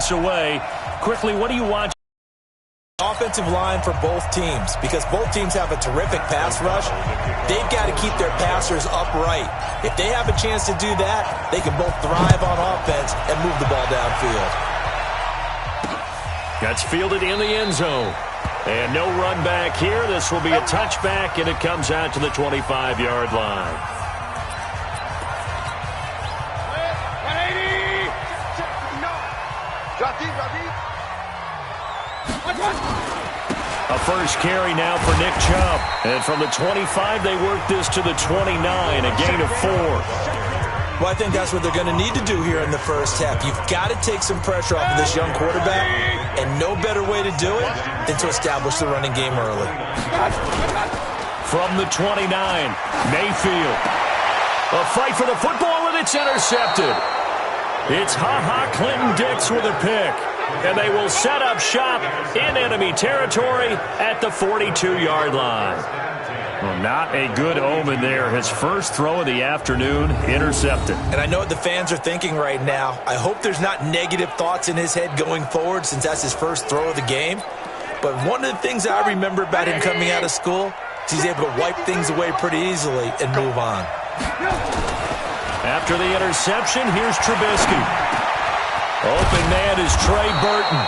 points away. Quickly, what do you watch? Offensive line for both teams, because both teams have a terrific pass rush. They've got to keep their passers upright. If they have a chance to do that, they can both thrive on offense and move the ball downfield. That's fielded in the end zone. And no run back here. This will be a touchback, and it comes out to the 25-yard line. 180. A first carry now for Nick Chubb. And from the 25, they work this to the 29, a gain of 4. Well, I think that's what they're going to need to do here in the first half. You've got to take some pressure off of this young quarterback, and no better way to do it than to establish the running game early. From the 29, Mayfield. A fight for the football, and it's intercepted. It's Ha-Ha Clinton-Dix with a pick. And they will set up shop in enemy territory at the 42-yard line. Well, not a good omen there. His first throw of the afternoon intercepted. And I know what the fans are thinking right now. I hope there's not negative thoughts in his head going forward since that's his first throw of the game. But one of the things I remember about him coming out of school is he's able to wipe things away pretty easily and move on. After the interception, here's Trubisky. Open man is Trey Burton.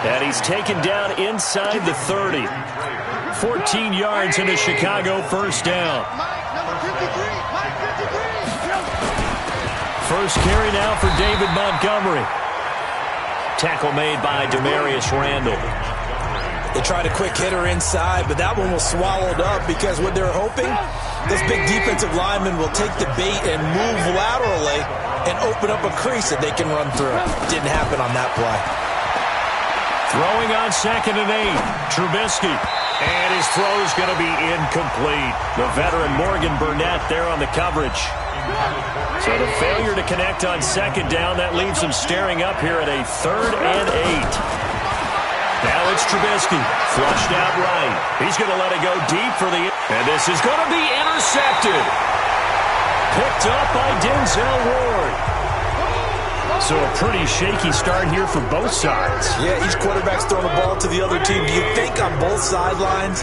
And he's taken down inside the 30. 14 yards into Chicago, first down. First carry now for David Montgomery. Tackle made by Demarius Randall. They tried a quick hitter inside, but that one was swallowed up because what they're hoping, those big defensive linemen will take the bait and move laterally and open up a crease that they can run through. Didn't happen on that play. Throwing on 2nd and 8, Trubisky. And his throw is going to be incomplete. The veteran Morgan Burnett there on the coverage. So the failure to connect on 2nd down, that leaves him staring up here at a 3rd and 8. Now it's Trubisky, flushed out right. He's going to let it go deep for the... And this is going to be intercepted. Picked up by Denzel Ward. So a pretty shaky start here for both sides. Yeah, each quarterback's throwing the ball to the other team. Do you think on both sidelines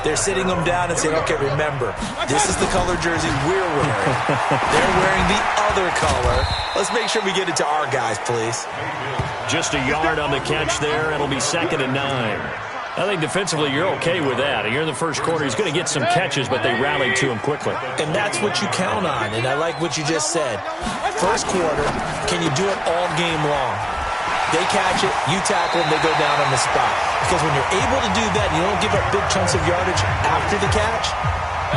they're sitting them down and saying, okay, remember, this is the color jersey we're wearing. They're wearing the other color. Let's make sure we get it to our guys, please. Just a yard on the catch there. It'll be 2nd and 9. I think defensively you're okay with that. Here in the first quarter, he's going to get some catches, but they rallied to him quickly. And that's what you count on, and I like what you just said. First quarter, can you do it all game long? They catch it, you tackle them, they go down on the spot. Because when you're able to do that and you don't give up big chunks of yardage after the catch,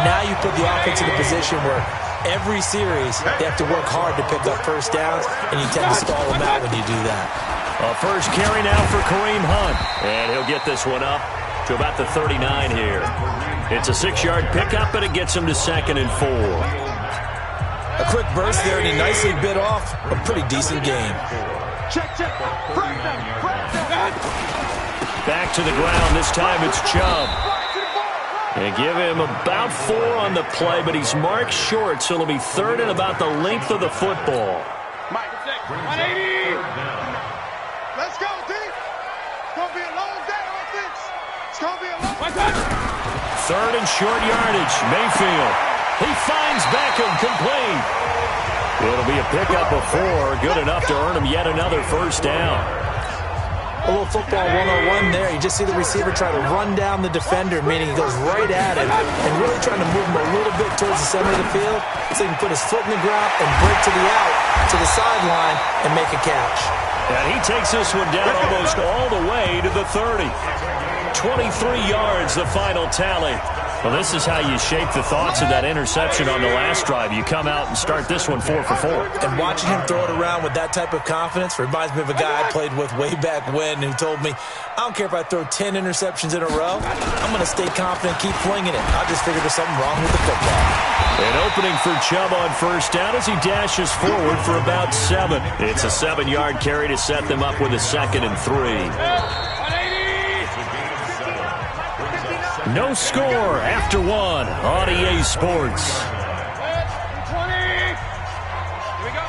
now you put the offense in a position where every series they have to work hard to pick up first downs, and you tend to stall them out when you do that. A first carry now for Kareem Hunt. And he'll get this one up to about the 39 here. It's a 6-yard pickup, but it gets him to 2nd and 4. A quick burst there, and he nicely bit off a pretty decent game. Back to the ground. This time it's Chubb. And give him about 4 on the play, but he's marked short, so it'll be 3rd and about the length of the football. 180. Let's go, D. It's going to be a long day on this. It's going to be a long day. 3rd and short yardage. Mayfield. He finds Beckham complete. It'll be a pickup of 4. Good enough to earn him yet another first down. A little football 101 there. You just see the receiver try to run down the defender, meaning he goes right at him and really trying to move him a little bit towards the center of the field so he can put his foot in the ground and break to the out, to the sideline, and make a catch. And he takes this one down almost all the way to the 30. 23 yards, the final tally. Well, this is how you shape the thoughts of that interception on the last drive. You come out and start this one 4 for 4. And watching him throw it around with that type of confidence reminds me of a guy I played with way back when who told me, I don't care if I throw 10 interceptions in a row. I'm going to stay confident, keep flinging it. I just figured there's something wrong with the football. An opening for Chubb on first down as he dashes forward for about 7. It's a 7-yard carry to set them up with a 2nd and 3. No score after 1 on EA Sports. 20. Here we go.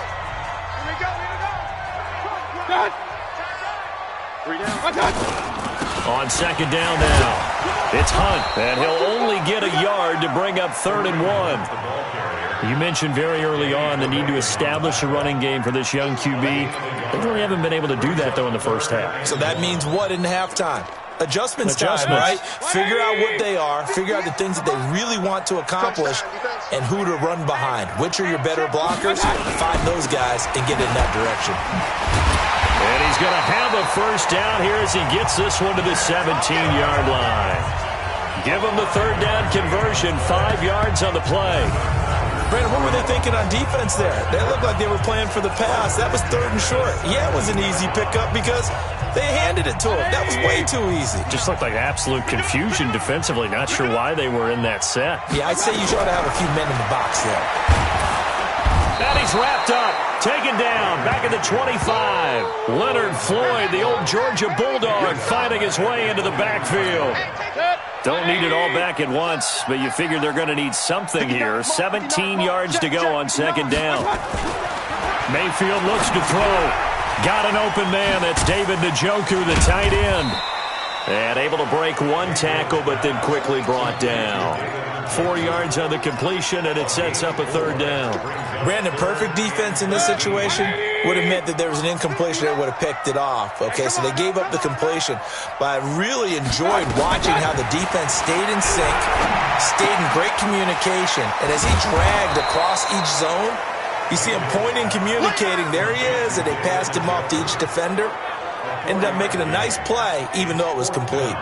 Here we go. Here we go. Good. On second down now. It's Hunt, and he'll only get a yard to bring up 3rd and 1. You mentioned very early on the need to establish a running game for this young QB. They really haven't been able to do that, though, in the first half. So that means what in halftime? Adjustments time, right? Figure out what they are, figure out the things that they really want to accomplish, and who to run behind. Which are your better blockers? Find those guys and get in that direction. And he's going to have a first down here as he gets this one to the 17-yard line. Give him the 3rd down conversion, 5 yards on the play. Brandon, what were they thinking on defense there? They looked like they were playing for the pass. That was 3rd and short. Yeah, it was an easy pickup because they handed it to him. That was way too easy. Just looked like absolute confusion defensively. Not sure why they were in that set. Yeah, I'd say you ought to have a few men in the box there. And he's wrapped up, taken down, back at the 25. Leonard Floyd, the old Georgia Bulldog, finding his way into the backfield. Don't need it all back at once, but you figure they're going to need something here. 17 yards to go on second down. Mayfield looks to throw. Got an open man. That's David Njoku, the tight end. And able to break one tackle, but then quickly brought down. 4 yards on the completion, and it sets up a 3rd down. Brandon, perfect defense in this situation would have meant that there was an incompletion that would have picked it off. Okay, so they gave up the completion. But I really enjoyed watching how the defense stayed in sync, stayed in great communication. And as he dragged across each zone, you see him pointing, communicating. There he is, and they passed him off to each defender. Ended up making a nice play, even though it was complete.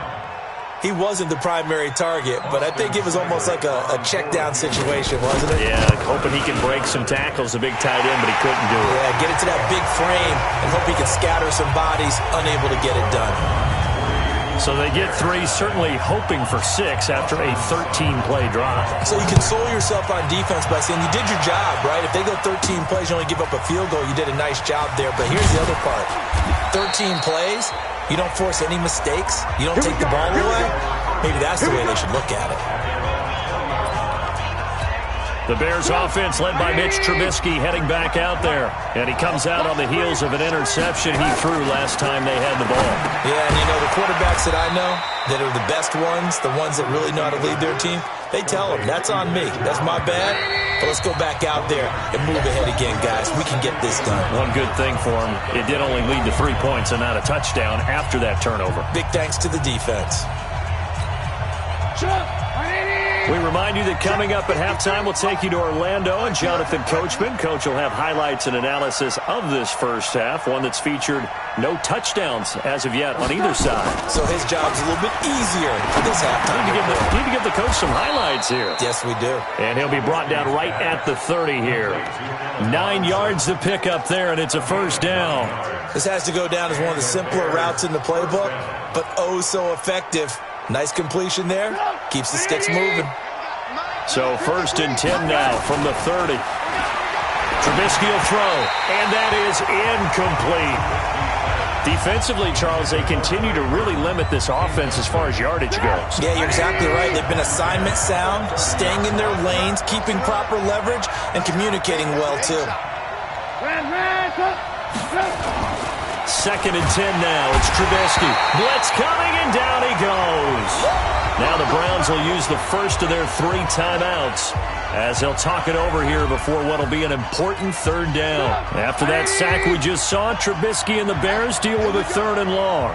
He wasn't the primary target, but I think it was almost like a check-down situation, wasn't it? Yeah, hoping he can break some tackles, a big tight end, but he couldn't do it. Yeah, get it to that big frame and hope he can scatter some bodies, unable to get it done. So they get 3, certainly hoping for 6 after a 13-play drive. So you console yourself on defense by saying you did your job, right? If they go 13 plays, you only give up a field goal, you did a nice job there. But here's the other part. 13 plays, you don't force any mistakes, you don't take the ball away. Maybe that's the way they should look at it. The Bears offense led by Mitch Trubisky heading back out there. And he comes out on the heels of an interception he threw last time they had the ball. Yeah, and you know, the quarterbacks that I know that are the best ones, the ones that really know how to lead their team, they tell them, that's on me. That's my bad. But let's go back out there and move ahead again, guys. We can get this done. One good thing for him, it did only lead to 3 points and not a touchdown after that turnover. Big thanks to the defense. We remind you that coming up at halftime, we'll take you to Orlando and Jonathan Coachman. Coach will have highlights and analysis of this first half, one that's featured no touchdowns as of yet on either side. So his job's a little bit easier for this halftime. Need to give the coach some highlights here. Yes, we do. And he'll be brought down right at the 30 here. 9 yards to pick up there, and it's a first down. This has to go down as one of the simpler routes in the playbook, but oh so effective. Nice completion there. Keeps the sticks moving. So 1st and 10 now from the 30. Trubisky will throw, and that is incomplete. Defensively, Charles, they continue to really limit this offense as far as yardage goes. Yeah, you're exactly right. They've been assignment sound, staying in their lanes, keeping proper leverage, and communicating well, too. 2nd and 10 now. It's Trubisky. Blitz coming, and down he goes. Now the Browns will use the first of their 3 timeouts as they'll talk it over here before what will be an important 3rd down. After that sack we just saw, Trubisky and the Bears deal with a 3rd and long.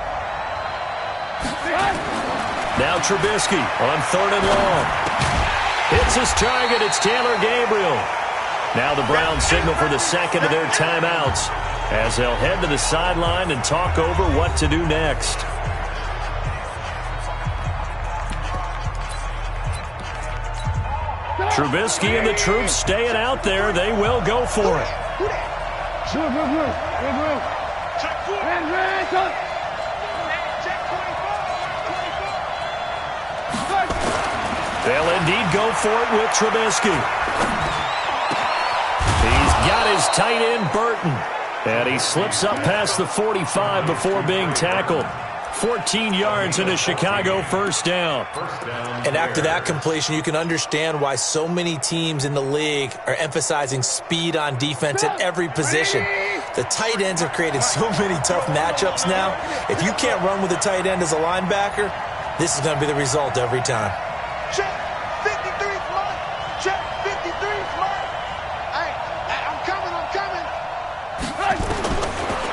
Now Trubisky on 3rd and long. Hits his target. It's Taylor Gabriel. Now the Browns signal for the 2nd of their timeouts as they'll head to the sideline and talk over what to do next. Trubisky and the troops staying out there. They will go for it. They'll indeed go for it with Trubisky. He's got his tight end, Burton. And he slips up past the 45 before being tackled. 14 yards and a Chicago first down. And after that completion, you can understand why so many teams in the league are emphasizing speed on defense at every position. The tight ends are creating so many tough matchups now. If you can't run with a tight end as a linebacker, this is going to be the result every time. Check 53 smart. Check 53 smart. Hey, I'm coming.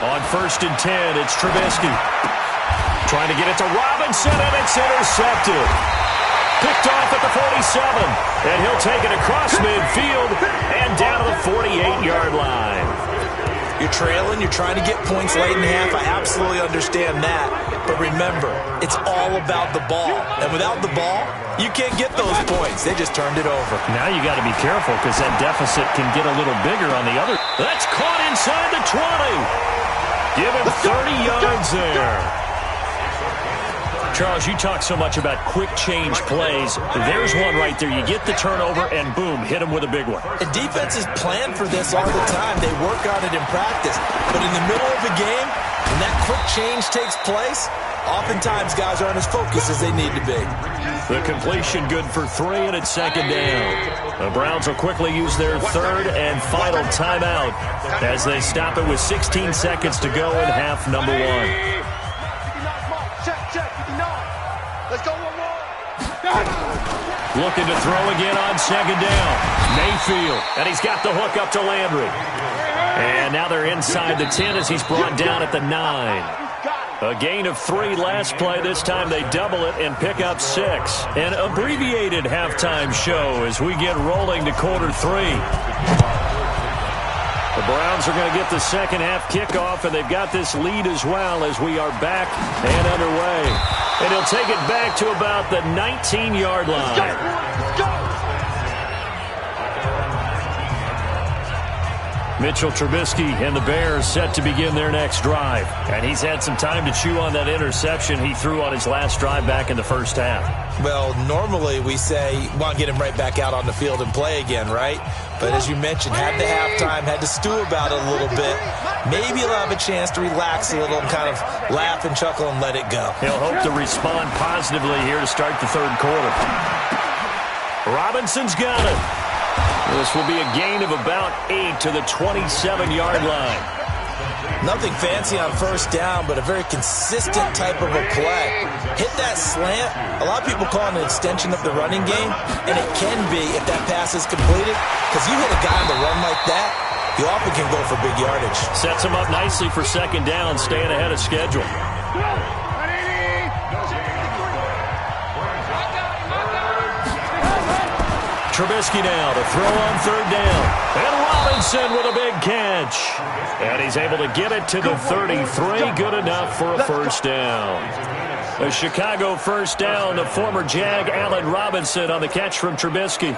On 1st and 10, it's Trubisky. Trying to get it to Robinson, and it's intercepted. Picked off at the 47, and he'll take it across midfield and down to the 48-yard line. You're trailing, you're trying to get points late in half. I absolutely understand that. But remember, it's all about the ball. And without the ball, you can't get those points. They just turned it over. Now you got to be careful because that deficit can get a little bigger on the other. That's caught inside the 20. Give him 30 yards there. Charles, you talk so much about quick change plays. There's one right there. You get the turnover, and boom, hit him with a big one. And defenses plan for this all the time. They work on it in practice. But in the middle of the game, when that quick change takes place, oftentimes guys aren't as focused as they need to be. The completion good for 3, and it's 2nd down. The Browns will quickly use their 3rd and final timeout as they stop it with 16 seconds to go in half number 1. Check. Let's go one more. Looking to throw again on 2nd down. Mayfield, and he's got the hook up to Landry. And now they're inside the 10 as he's brought down at the 9. A gain of 3 last play. This time they double it and pick up 6. An abbreviated halftime show as we get rolling to quarter 3. The Browns are going to get the second half kickoff, and they've got this lead as well as we are back and underway. And he'll take it back to about the 19-yard line. Let's go. Mitchell Trubisky and the Bears set to begin their next drive. And he's had some time to chew on that interception he threw on his last drive back in the first half. Well, normally we say, want to get him right back out on the field and play again, right? But as you mentioned, had the halftime, had to stew about it a little bit. Maybe he'll have a chance to relax a little and kind of laugh and chuckle and let it go. He'll hope to respond positively here to start the 3rd quarter. Robinson's got it. This will be a gain of about 8 to the 27-yard line. Nothing fancy on 1st down, but a very consistent type of a play. Hit that slant. A lot of people call it an extension of the running game, and it can be if that pass is completed, because you hit a guy on the run like that, you often can go for big yardage. Sets him up nicely for 2nd down, staying ahead of schedule. Trubisky now to throw on 3rd down. And Robinson with a big catch. And he's able to get it to the 33. Good enough for a 1st down. A Chicago 1st down. The former Jag, Allen Robinson, on the catch from Trubisky.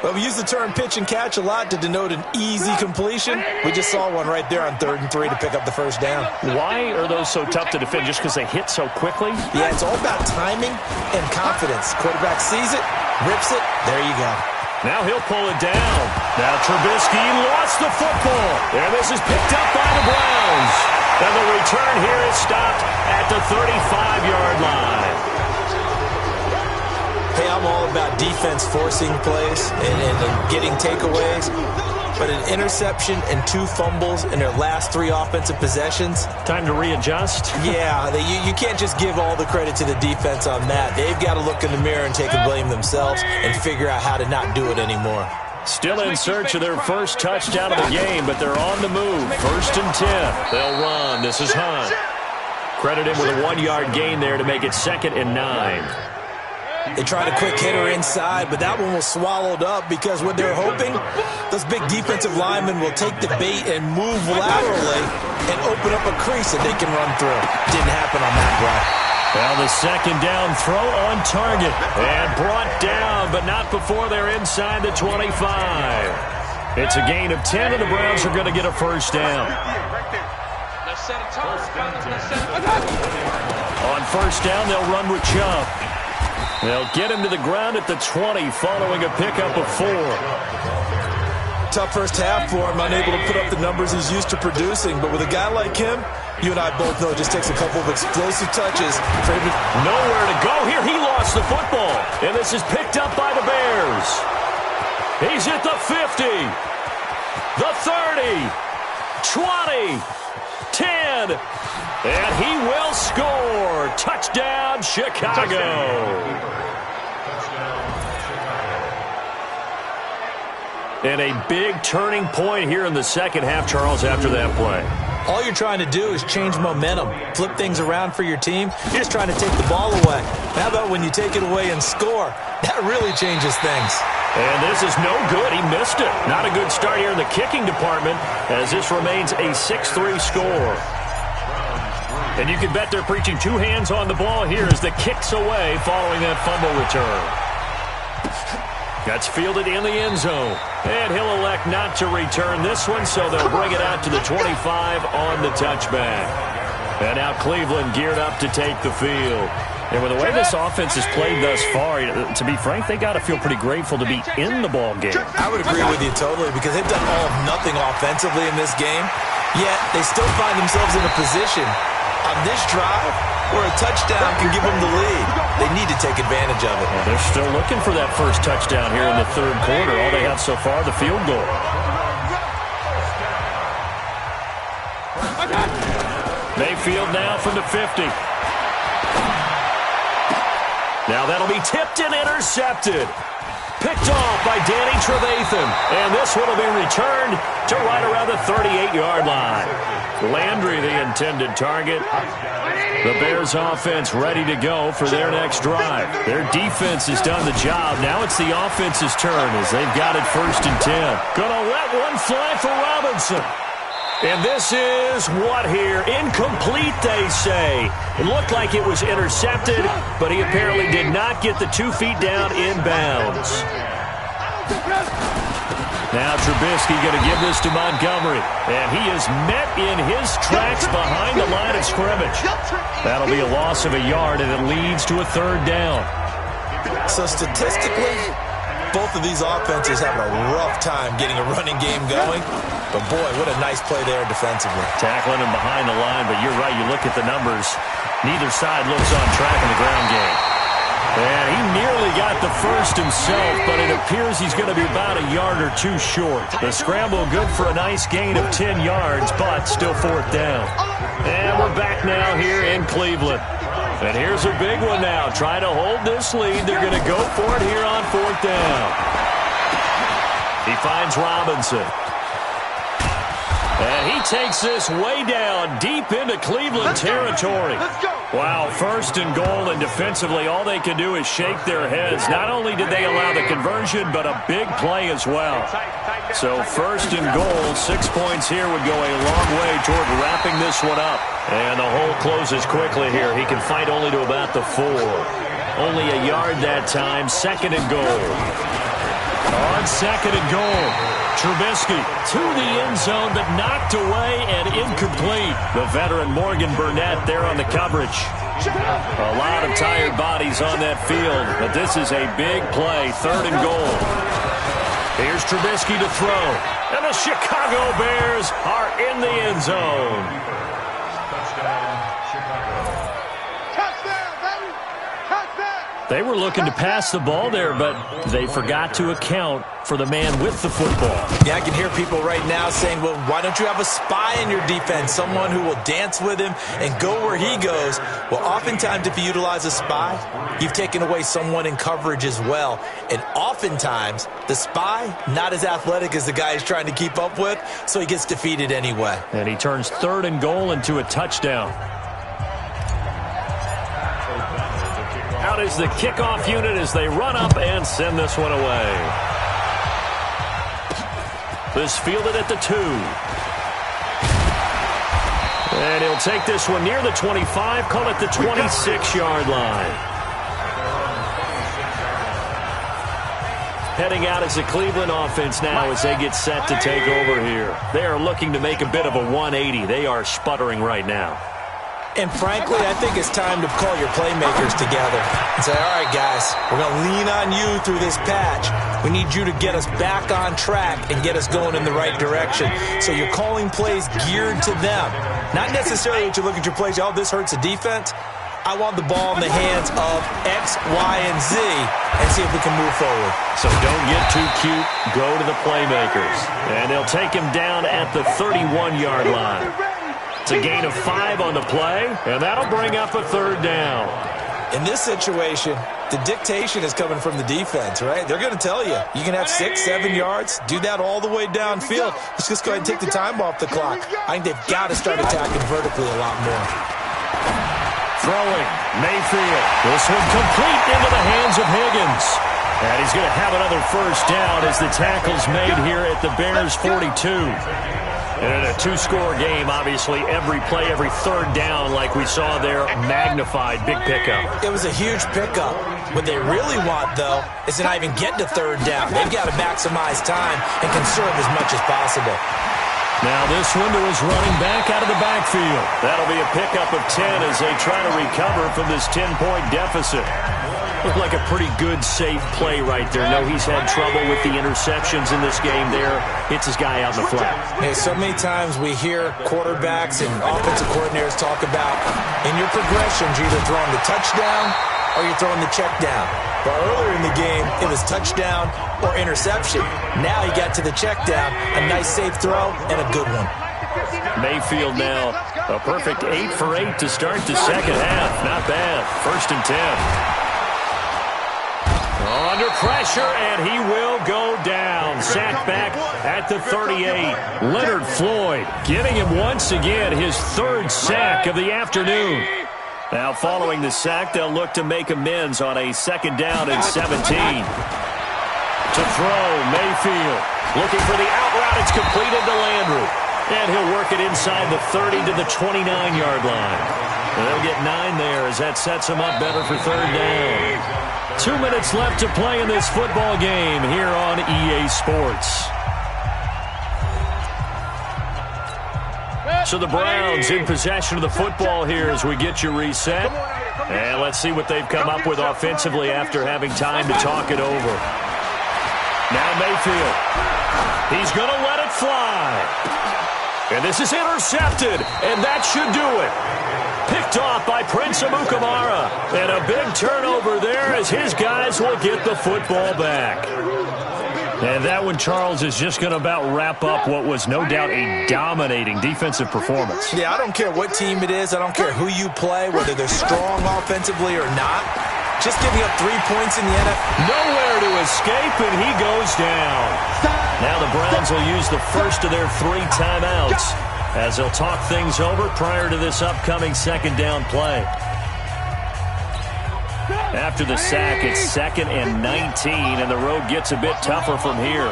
Well, we use the term pitch and catch a lot to denote an easy completion. We just saw one right there on 3rd and 3 to pick up the 1st down. Why are those so tough to defend? Just because they hit so quickly? Yeah, it's all about timing and confidence. Quarterback sees it, rips it, there you go. Now he'll pull it down. Now Trubisky lost the football. And this is picked up by the Browns. And the return here is stopped at the 35-yard line. Hey, I'm all about defense forcing plays and getting takeaways. But an interception and 2 fumbles in their last 3 offensive possessions. Time to readjust? Yeah, you can't just give all the credit to the defense on that. They've got to look in the mirror and take the blame themselves and figure out how to not do it anymore. Still in search of their first touchdown of the game, but they're on the move. 1st and 10. They'll run. This is Hunt. Credit him with a 1-yard gain there to make it 2nd and 9. They tried a quick hitter inside, but that one was swallowed up because what they're hoping, those big defensive linemen will take the bait and move laterally and open up a crease that they can run through. Didn't happen on that play. Well, the 2nd down throw on target and brought down, but not before they're inside the 25. It's a gain of 10, and the Browns are going to get a 1st down. On 1st down, they'll run with Chubb. They'll get him to the ground at the 20 following a pickup of 4. Tough first half for him, unable to put up the numbers he's used to producing. But with a guy like him, you and I both know it just takes a couple of explosive touches for him to... Nowhere to go here. He lost the football. And this is picked up by the Bears. He's at the 50. The 30. 20, 10, and he will score. Touchdown, Chicago. And a big turning point here in the second half, Charles, after that play. All you're trying to do is change momentum, flip things around for your team. You're just trying to take the ball away. How about when you take it away and score? That really changes things. And this is no good. He missed it. Not a good start here in the kicking department as this remains a 6-3 score. And you can bet they're preaching two hands on the ball here as the kick's away following that fumble return. That's fielded in the end zone. And he'll elect not to return this one, so they'll bring it out to the 25 on the touchback. And now Cleveland geared up to take the field. And with the way this offense has played thus far, to be frank, they got to feel pretty grateful to be in the ball game. I would agree with you totally because they've done all of nothing offensively in this game, yet they still find themselves in a position on this drive where a touchdown can give them the lead. They need to take advantage of it. Well, they're still looking for that first touchdown here in the third quarter. All they have so far, the field goal. Mayfield now from the 50. Now that'll be tipped and intercepted. Picked off by Danny Trevathan. And this one will be returned to right around the 38-yard line. Landry, the intended target. The Bears offense ready to go for their next drive. Their defense has done the job. Now it's the offense's turn as they've got it 1st and 10. Gonna let one fly for Robinson. And this is what here? Incomplete, they say. It looked like it was intercepted, but he apparently did not get the 2 feet down inbounds. Now Trubisky going to give this to Montgomery. And he is met in his tracks behind the line of scrimmage. That'll be a loss of a yard, and it leads to a 3rd down. So statistically, both of these offenses having a rough time getting a running game going. But, boy, what a nice play there defensively. Tackling him behind the line, but you're right. You look at the numbers. Neither side looks on track in the ground game. And he nearly got the first himself, but it appears he's going to be about a yard or two short. The scramble good for a nice gain of 10 yards, but still 4th down. And we're back now here in Cleveland. And here's a big one now. Trying to hold this lead. They're going to go for it here on 4th down. He finds Robinson. And he takes this way down, deep into Cleveland territory. Wow, 1st and goal, and defensively all they can do is shake their heads. Not only did they allow the conversion, but a big play as well. So 1st and goal, 6 points here would go a long way toward wrapping this one up. And the hole closes quickly here. He can fight only to about the 4. Only a yard that time, 2nd and goal. On 2nd and goal. Trubisky to the end zone, but knocked away and incomplete. The veteran Morgan Burnett there on the coverage. A lot of tired bodies on that field, but this is a big play. 3rd and goal. Here's Trubisky to throw. And the Chicago Bears are in the end zone. They were looking to pass the ball there, but they forgot to account for the man with the football. Yeah, I can hear people right now saying, well, why don't you have a spy in your defense, someone who will dance with him and go where he goes? Well, oftentimes if you utilize a spy, you've taken away someone in coverage as well. And oftentimes, the spy, not as athletic as the guy he's trying to keep up with, so he gets defeated anyway. And he turns 3rd and goal into a touchdown. Out is the kickoff unit as they run up and send this one away. This fielded at the 2. And he'll take this one near the 25, call it the 26-yard line. Heading out is the Cleveland offense now as they get set to take over here. They are looking to make a bit of a 180. They are sputtering right now. And frankly, I think it's time to call your playmakers together and say, all right, guys, we're going to lean on you through this patch. We need you to get us back on track and get us going in the right direction. So you're calling plays geared to them. Not necessarily that you're looking at your plays, oh, this hurts the defense. I want the ball in the hands of X, Y, and Z and see if we can move forward. So don't get too cute. Go to the playmakers. And they'll take him down at the 31-yard line. It's a gain of 5 on the play, and that'll bring up a third down. In this situation, the dictation is coming from the defense, right? They're going to tell you, you can have 6, 7 yards, do that all the way downfield. Let's just go ahead and take the time off the clock. I think they've got to start attacking vertically a lot more. Throwing, Mayfield. This one complete into the hands of Higgins. And he's going to have another first down as the tackle's made here at the Bears' 42. And in a 2-score game, obviously, every play, every third down, like we saw there, magnified, big pickup. It was a huge pickup. What they really want, though, is to not even get to third down. They've got to maximize time and conserve as much as possible. Now this one to his running back out of the backfield. That'll be a pickup of 10 as they try to recover from this 10-point deficit. Looked like a pretty good, safe play right there. No, he's had trouble with the interceptions in this game there. Hits his guy out in the flat. Hey, so many times we hear quarterbacks and offensive coordinators talk about in your progressions, you're either throwing the touchdown or you're throwing the check down. But earlier in the game, it was touchdown or interception. Now he got to the check down, a nice safe throw, and a good one. Mayfield now, a perfect 8 for 8 to start the second half. Not bad. 1st and 10. Under pressure, and he will go down. Sacked back at the 38. Leonard Floyd getting him once again his 3rd sack of the afternoon. Now following the sack, they'll look to make amends on a 2nd down and 17. To throw, Mayfield. Looking for the out route. It's completed to Landry. And he'll work it inside the 30 to the 29-yard line. And they'll get 9 there as that sets him up better for 3rd down. 2 minutes left to play in this football game here on EA Sports. So the Browns in possession of the football here as we get you reset. And let's see what they've come up with offensively after having time to talk it over. Now Mayfield. He's going to let it fly. And this is intercepted, and that should do it. Picked off by Prince Amukamara. And a big turnover there as his guys will get the football back. And that one, Charles, is just going to about wrap up what was no doubt a dominating defensive performance. Yeah, I don't care what team it is. I don't care who you play, whether they're strong offensively or not. Just giving up 3 points in the NFL. Nowhere to escape, and he goes down. Now the Browns will use the first of their 3 timeouts as they'll talk things over prior to this upcoming 2nd down play. After the sack, it's 2nd and 19, and the road gets a bit tougher from here.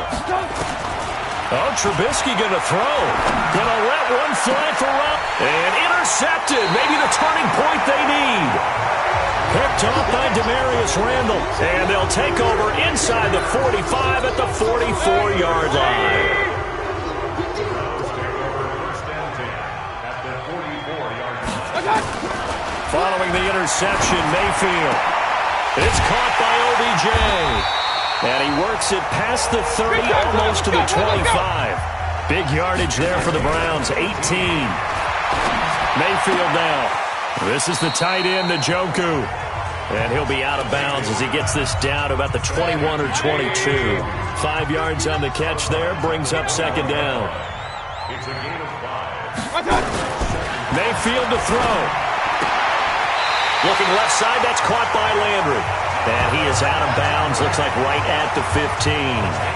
Oh, Trubisky going to throw. Going to let one fly for Rupp. And intercepted. Maybe the turning point they need. Picked off by Demarius Randall. And they'll take over inside the 45 at the 44-yard line. Following the interception, Mayfield. It's caught by OBJ. And he works it past the 30, almost to the 25. Big yardage there for the Browns, 18. Mayfield now. This is the tight end, Njoku. And he'll be out of bounds as he gets this down to about the 21 or 22. 5 yards on the catch there, brings up 2nd down. It's a gain of 5. Mayfield to throw. Looking left side, that's caught by Landry. And he is out of bounds, looks like right at the 15.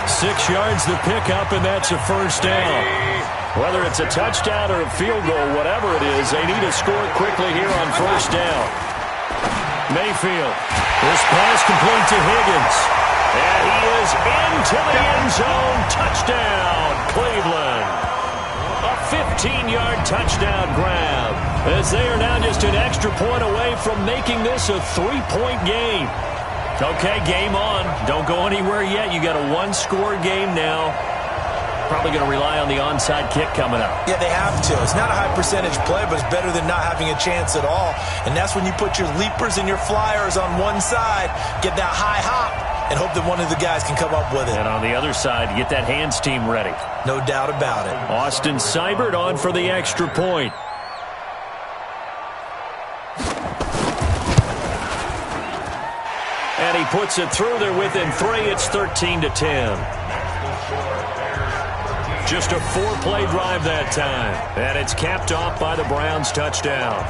6 yards to pick up, and that's a first down. Whether it's a touchdown or a field goal, whatever it is, they need to score quickly here on first down. Mayfield, this pass complete to Higgins. And he is into the end zone. Touchdown, Cleveland. A 15-yard touchdown grab, as they are now just an extra point away from making this a 3-point game. Okay, game on. Don't go anywhere yet. You got a 1-score game now. Probably going to rely on the onside kick coming up. Yeah, they have to. It's not a high percentage play, but it's better than not having a chance at all. And that's when you put your leapers and your flyers on one side, get that high hop, and hope that one of the guys can come up with it. And on the other side, get that hands team ready. No doubt about it. Austin Seibert on for the extra point. And he puts it through there within 3. It's 13-10. Just a 4-play drive that time. And it's capped off by the Browns touchdown.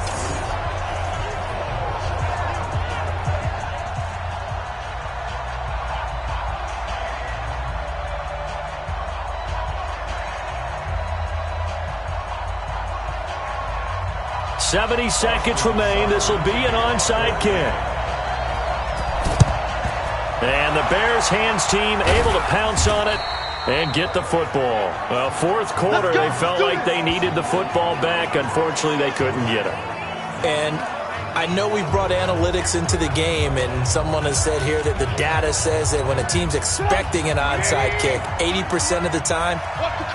"70 seconds remain. This will be an onside kick." And the Bears hands team able to pounce on it and get the football. Well, fourth quarter, they felt like they needed the football back. Unfortunately, they couldn't get it. And I know we brought analytics into the game, and someone has said here that the data says that when a team's expecting an onside kick, 80% of the time,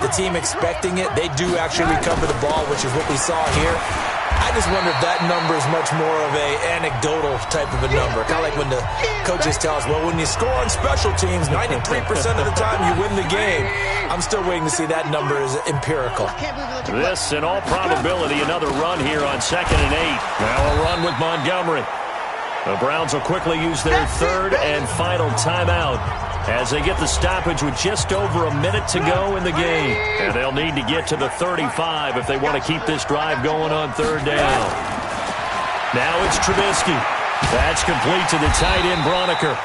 the team expecting it, they do actually recover the ball, which is what we saw here. I just wonder if that number is much more of a anecdotal type of a number. Kind of like when the coaches tell us, well, when you score on special teams, 93% of the time you win the game. I'm still waiting to see that number is empirical. This, in all probability, another run here on 2nd and 8. Now a run with Montgomery. The Browns will quickly use their third and final timeout as they get the stoppage with just over a minute to go in the game. And they'll need to get to the 35 if they want to keep this drive going on 3rd down. Now it's Trubisky. That's complete to the tight end, Broniker.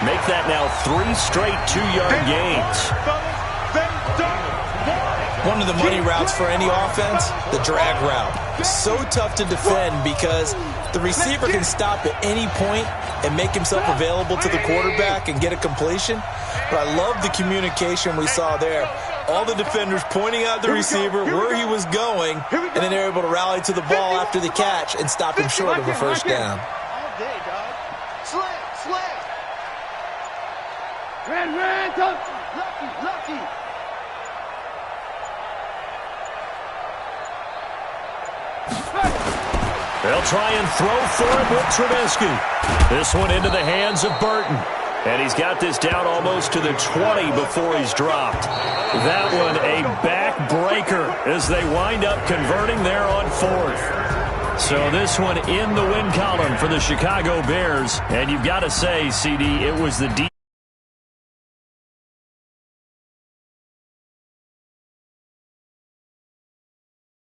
Make that now 3 straight 2-yard gains. One of the money routes for any offense, the drag route. So tough to defend because the receiver can stop at any point and make himself available to the quarterback and get a completion. But I love the communication we saw there. All the defenders pointing out the receiver where he was going, and then they're able to rally to the ball after the catch and stop him short of a first down. All day, dog. Slam. Ran, lucky. They'll try and throw for it with Trubisky. This one into the hands of Burton. And he's got this down almost to the 20 before he's dropped. That one a backbreaker as they wind up converting there on 4th. So this one in the win column for the Chicago Bears. And you've got to say, CD, it was the